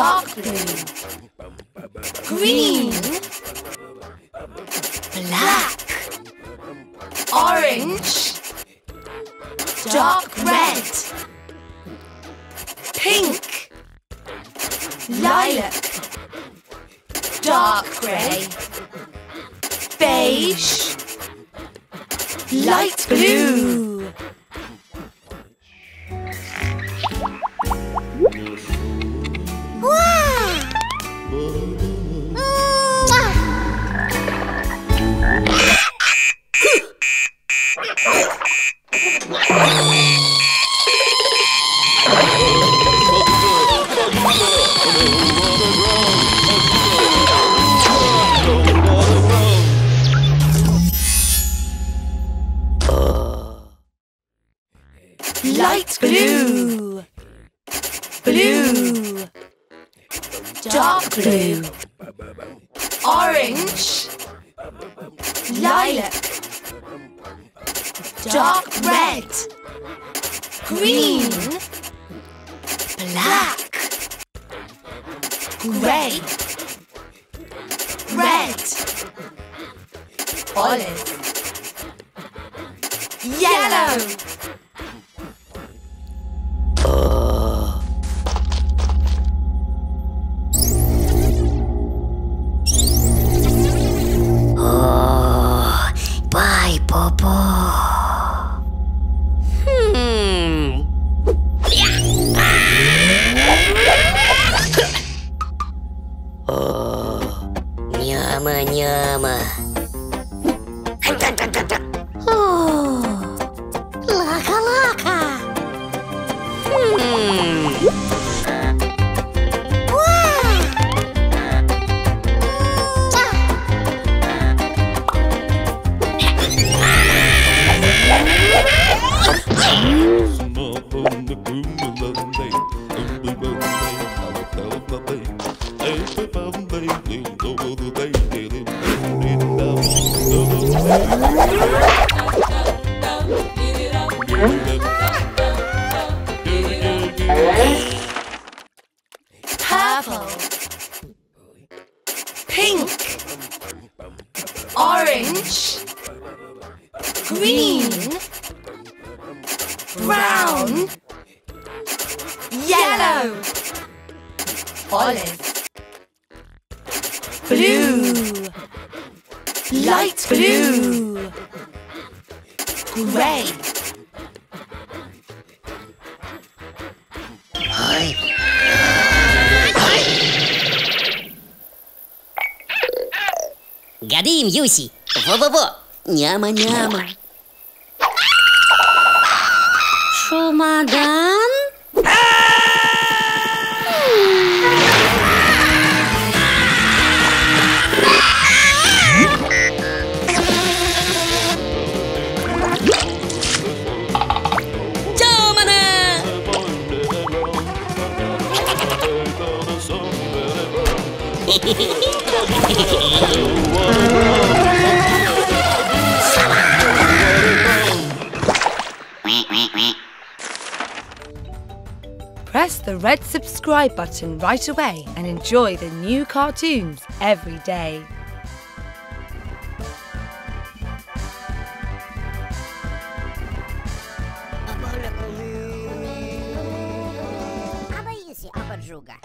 dark blue, green, black, orange, dark red, pink, lilac, dark grey, beige, light blue. Light blue, blue, dark blue, orange, lilac, dark red, green, black, grey, red, olive, yellow. Bye, Popo. Nyama. Laka. Purple, pink, orange, green, brown, yellow, olive, blue, light blue, grey. Гадаем, Юси. Во-во-во. Няма. Шумадан? Press the red subscribe button right away and enjoy the new cartoons every day. Apa ini si apa juga?